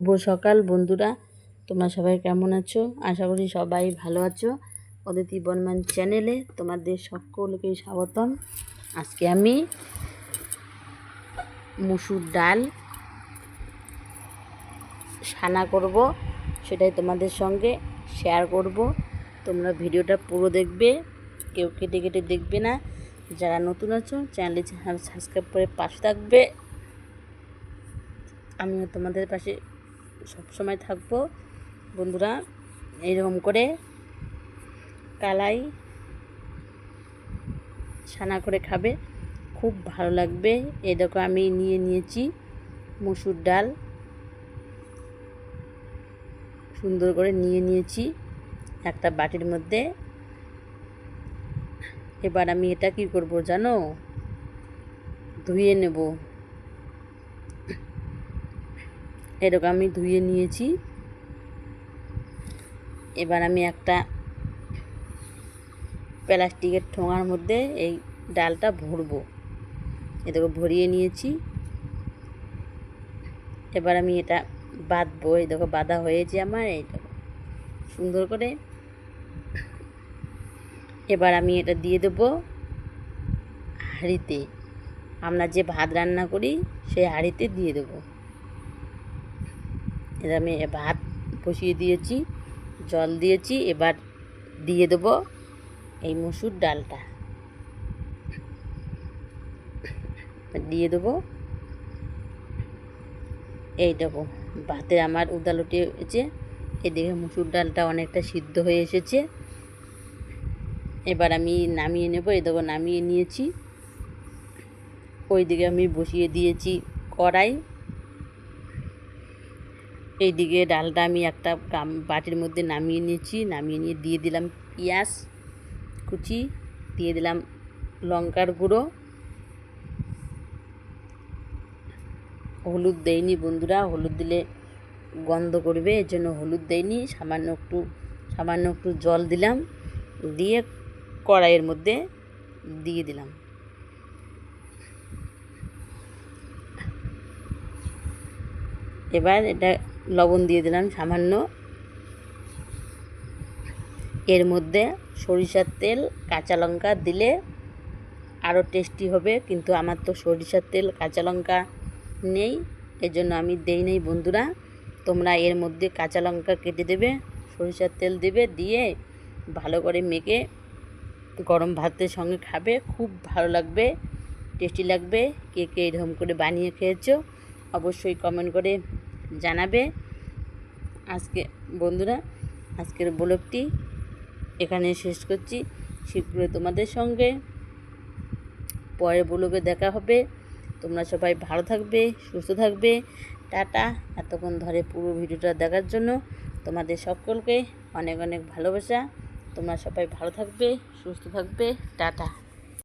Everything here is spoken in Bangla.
শুভ সকাল বন্ধুরা, তোমরা সবাই কেমন আছো? আশা করি সবাই ভালো আছো। অদিতি বর্মন চ্যানেলে তোমাদের সকলকে স্বাগতম। আজকে আমি মুসুর ডাল সানা করব, সেটাই তোমাদের সঙ্গে শেয়ার করব। তোমরা ভিডিওটা পুরো দেখবে, কেউ কেটে কেটে দেখবে না। যারা নতুন আছো চ্যানেলটি সাবস্ক্রাইব করে পাশে থাকবে। আমিও তোমাদের পাশে সবসময় থাকবো। বন্ধুরা, এইরকম করে কালাই ছানা করে খাবে, খুব ভালো লাগবে। এই দেখো আমি নিয়েছি মুসুর ডাল, সুন্দর করে নিয়েছি একটা বাটির মধ্যে। এবার আমি এটা কি করব জানো? ধুয়ে নেব। এরকম আমি ধুয়ে নিয়েছি। এবার আমি একটা প্লাস্টিকের ঠোঙার মধ্যে এই ডালটা ভরবো। এটাকে ভরিয়ে নিয়েছি। এবার আমি এটা বাঁধবো। এই দেখো বাঁধা হয়েছে আমার, এই দেখো সুন্দর করে। এবার আমি এটা দিয়ে দেবো হাঁড়িতে। আমরা যে ভাত রান্না করি সেই হাঁড়িতে দিয়ে দেবো। এটা আমি ভাত বসিয়ে দিয়েছি, জল দিয়েছি। এবার দিয়ে দেবো এই মুসুর ডালটা, দিয়ে দেবো। এই দেখো ভাতে আমার উদাল উঠে এসেছে। এদিকে মুসুর ডালটা অনেকটা সিদ্ধ হয়ে এসেছে। এবার আমি নামিয়ে নেব। এই দেখো নামিয়ে নিয়েছি। ওইদিকে আমি বসিয়ে দিয়েছি কড়াই। এইদিকে ডালটা আমি একটা বাটির মধ্যে নামিয়ে নিয়েছি। নামিয়ে নিয়ে দিয়ে দিলাম পেঁয়াজ কুচি, দিয়ে দিলাম লঙ্কার গুঁড়ো। হলুদ দেইনি বন্ধুরা, হলুদ দিলে গন্ধ করবে, এর জন্য হলুদ দেইনি। সামান্য একটু জল দিলাম, দিয়ে কড়াইয়ের মধ্যে দিয়ে দিলাম। এবার এটা লবণ দিয়ে দিলাম সামান্য। এর মধ্যে সরিষার তেল, কাঁচা লঙ্কা দিলে আরও টেস্টি হবে, কিন্তু আমার তো সরিষার তেল কাঁচা লঙ্কা নেই, এজন্য আমি দেই নাই বন্ধুরা। তোমরা এর মধ্যে কাঁচা লঙ্কা কেটে দেবে, সরিষার তেল দেবে, দিয়ে ভালো করে মেখে গরম ভাতের সঙ্গে খাবে, খুব ভালো লাগবে, টেস্টি লাগবে। কে কে এরকম করে বানিয়ে খেয়েছো অবশ্যই কমেন্ট করে জানাবে। আজকে বন্ধুরা, আজকের ব্লগটি এখানে শেষ করছি। শীঘ্রই তোমাদের সঙ্গে পরের ব্লগে দেখা হবে। তোমরা সবাই ভালো থাকবে, সুস্থ থাকবে। টাটা। এতক্ষণ ধরে পুরো ভিডিওটা দেখার জন্য তোমাদের সকলকে অনেক অনেক ভালোবাসা। তোমরা সবাই ভালো থাকবে, সুস্থ থাকবে। টাটা।